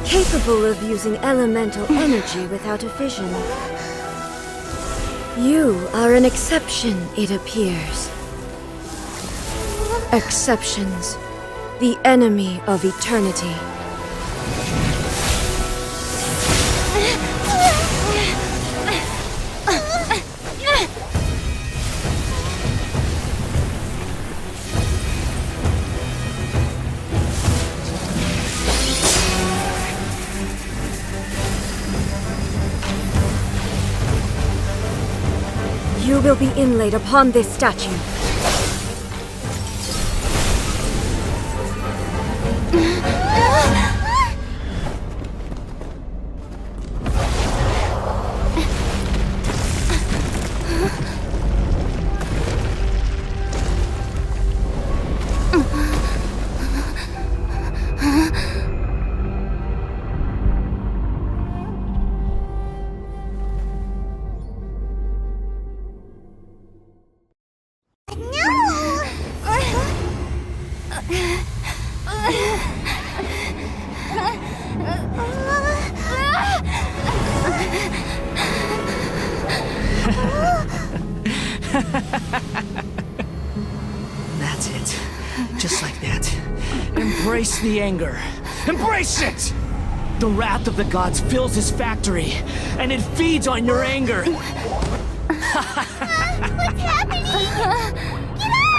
Capable of using elemental energy without a fission. You are an exception, it appears. Exceptions, the enemy of eternity. You will be inlaid upon this statue. That's it. Just like that. Embrace the anger. Embrace it! The wrath of the gods fills his factory, and it feeds on your anger. What's happening? Get up!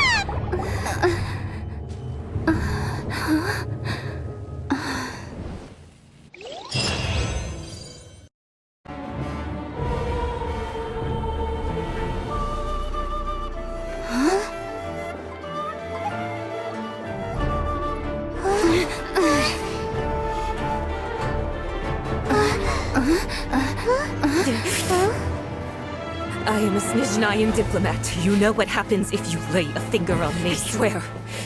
I am a Snizhnayan diplomat. You know what happens if you lay a finger on me. I swear,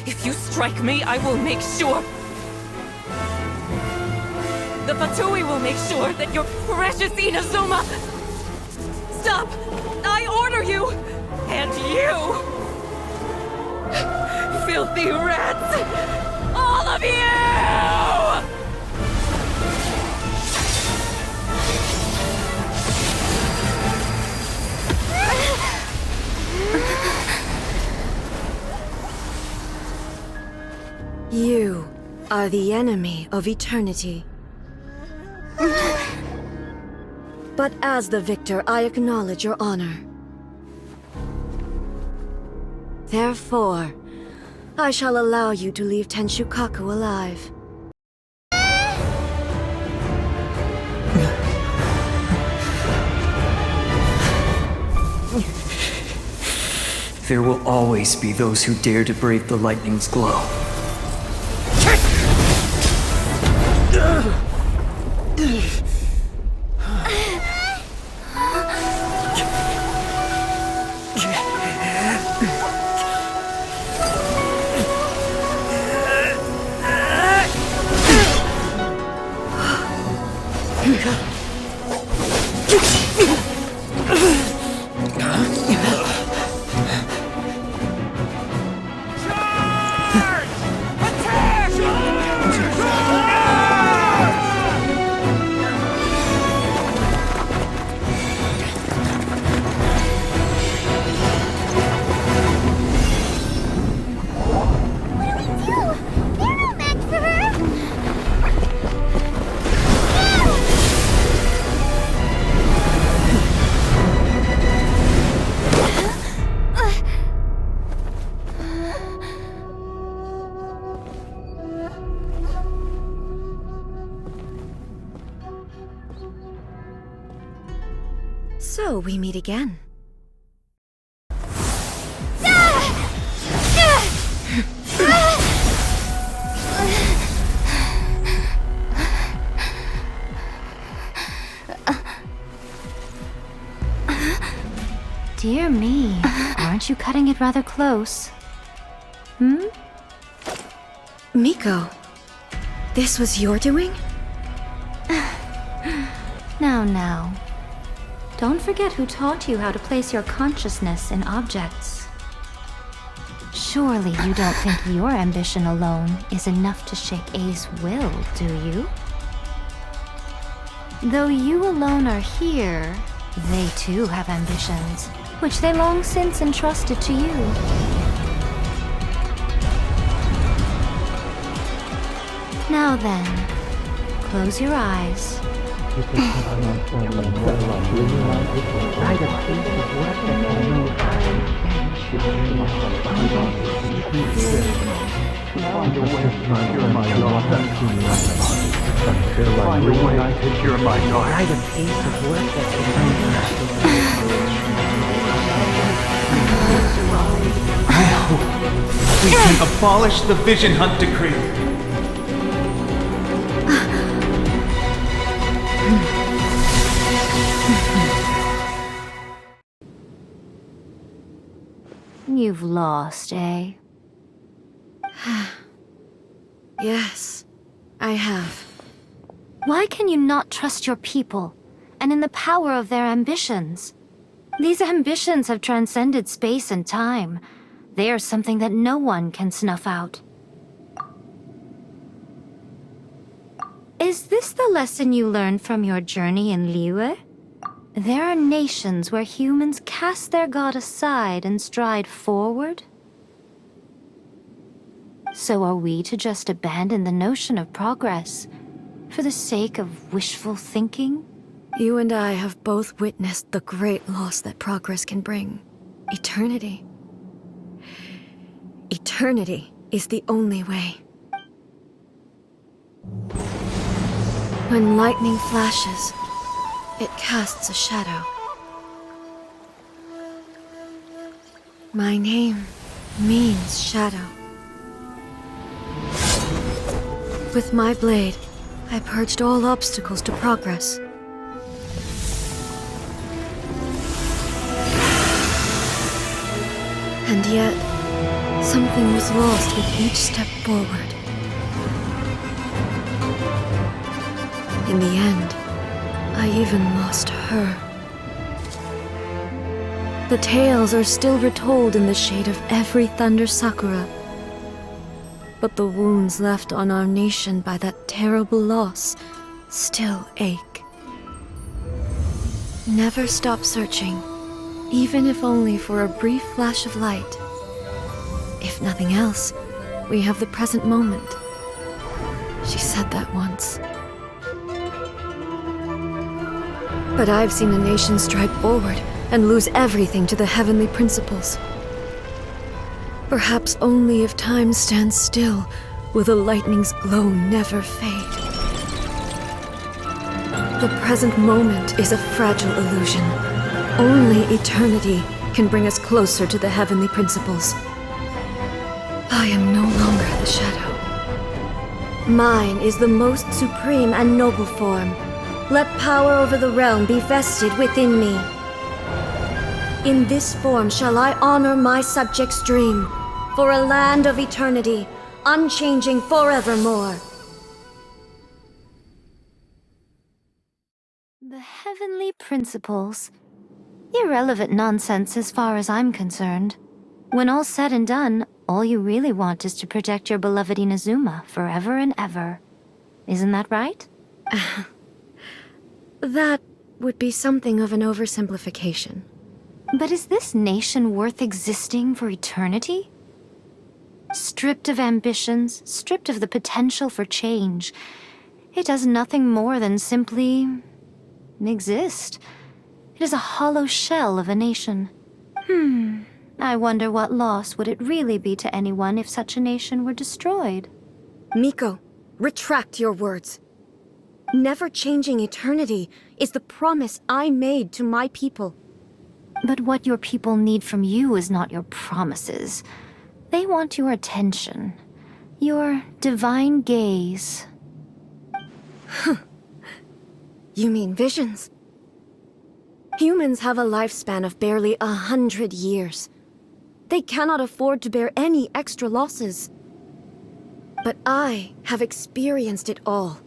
if you strike me, I will make sure... The Fatui will make sure that your precious Inazuma... Stop! I order you! And you! Filthy rats! All of you! You are the enemy of eternity. But as the victor, I acknowledge your honor. Therefore, I shall allow you to leave Tenshukaku alive. There will always be those who dare to brave the lightning's glow. So we meet again. Dear me, aren't you cutting it rather close? Miko, this was your doing? Now. Don't forget who taught you how to place your consciousness in objects. Surely you don't think your ambition alone is enough to shake A's will, do you? Though you alone are here, they too have ambitions, which they long since entrusted to you. Now then, close your eyes. We can abolish the Vision Hunt Decree. You've lost, eh? Yes, I have. Why can you not trust your people, and in the power of their ambitions? These ambitions have transcended space and time. They are something that no one can snuff out. Is this the lesson you learned from your journey in Liyue? There are nations where humans cast their god aside and stride forward? So are we to just abandon the notion of progress for the sake of wishful thinking? You and I have both witnessed the great loss that progress can bring. Eternity. Eternity is the only way. When lightning flashes, it casts a shadow. My name means shadow. With my blade, I purged all obstacles to progress. And yet, something was lost with each step forward. In the end, I even lost her. The tales are still retold in the shade of every thunder sakura. But the wounds left on our nation by that terrible loss still ache. Never stop searching, even if only for a brief flash of light. If nothing else, we have the present moment. She said that once. But I've seen a nation stride forward and lose everything to the heavenly principles. Perhaps only if time stands still will the lightning's glow never fade. The present moment is a fragile illusion. Only eternity can bring us closer to the heavenly principles. I am no longer the shadow. Mine is the most supreme and noble form. Let power over the realm be vested within me. In this form shall I honor my subjects' dream, for a land of eternity, unchanging forevermore. The heavenly principles. Irrelevant nonsense as far as I'm concerned. When all's said and done, all you really want is to protect your beloved Inazuma forever and ever. Isn't that right? That would be something of an oversimplification. But is this nation worth existing for eternity? Stripped of ambitions, stripped of the potential for change, it does nothing more than simply exist. It is a hollow shell of a nation. I wonder what loss would it really be to anyone if such a nation were destroyed? Miko, retract your words. Never-changing eternity is the promise I made to my people. But what your people need from you is not your promises. They want your attention. Your divine gaze. You mean visions? Humans have a lifespan of barely 100 years. They cannot afford to bear any extra losses. But I have experienced it all.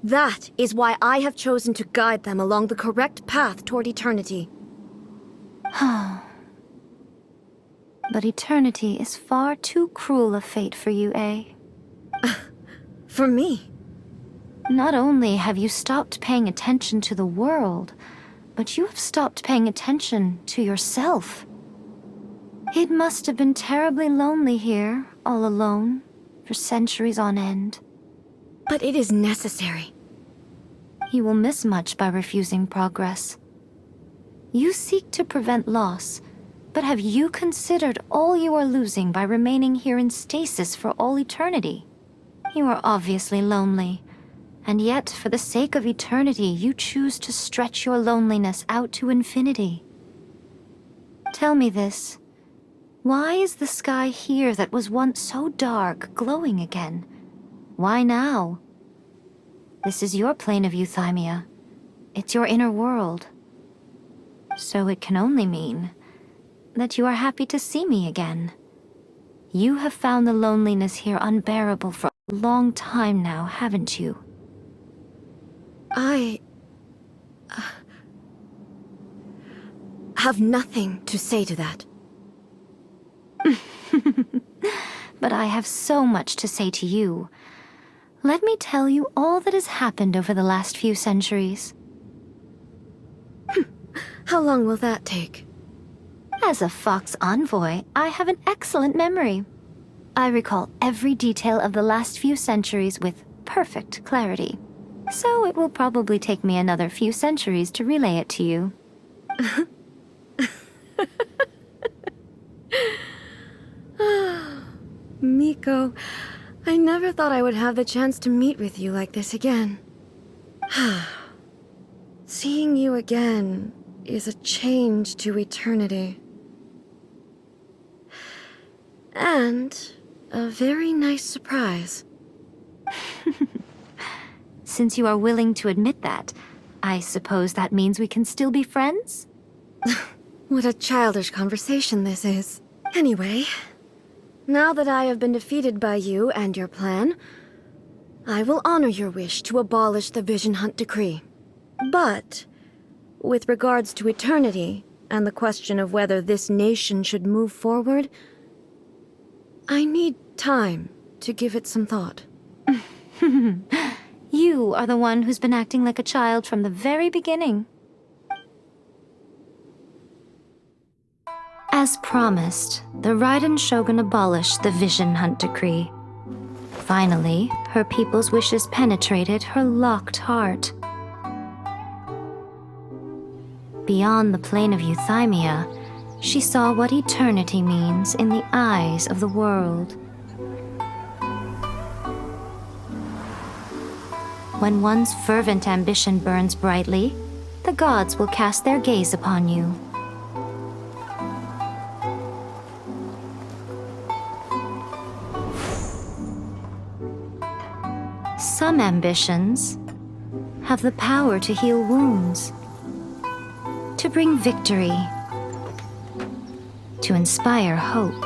That is why I have chosen to guide them along the correct path toward eternity. But eternity is far too cruel a fate for you, eh? For me? Not only have you stopped paying attention to the world, but you have stopped paying attention to yourself. It must have been terribly lonely here, all alone, for centuries on end. But it is necessary. You will miss much by refusing progress. You seek to prevent loss, but have you considered all you are losing by remaining here in stasis for all eternity? You are obviously lonely, and yet for the sake of eternity you choose to stretch your loneliness out to infinity. Tell me this. Why is the sky here that was once so dark glowing again? Why now? This is your plane of euthymia. It's your inner world. So it can only mean that you are happy to see me again. You have found the loneliness here unbearable for a long time now, haven't you? I have nothing to say to that. But I have so much to say to you. Let me tell you all that has happened over the last few centuries. How long will that take? As a Fox envoy, I have an excellent memory. I recall every detail of the last few centuries with perfect clarity. So it will probably take me another few centuries to relay it to you. Miko, I never thought I would have the chance to meet with you like this again. Seeing you again is a change to eternity. And a very nice surprise. Since you are willing to admit that, I suppose that means we can still be friends? What a childish conversation this is. Anyway, now that I have been defeated by you and your plan, I will honor your wish to abolish the Vision Hunt Decree. But, with regards to eternity and the question of whether this nation should move forward, I need time to give it some thought. You are the one who's been acting like a child from the very beginning. As promised, the Raiden Shogun abolished the Vision Hunt Decree. Finally, her people's wishes penetrated her locked heart. Beyond the plane of euthymia, she saw what eternity means in the eyes of the world. When one's fervent ambition burns brightly, the gods will cast their gaze upon you. Some ambitions have the power to heal wounds, to bring victory, to inspire hope.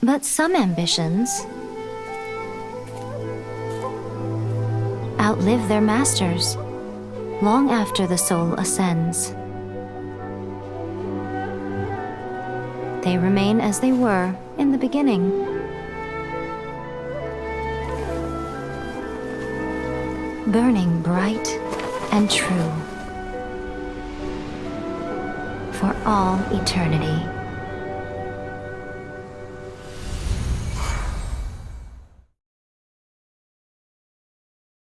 But some ambitions outlive their masters long after the soul ascends. They remain as they were in the beginning. Burning bright and true for all eternity.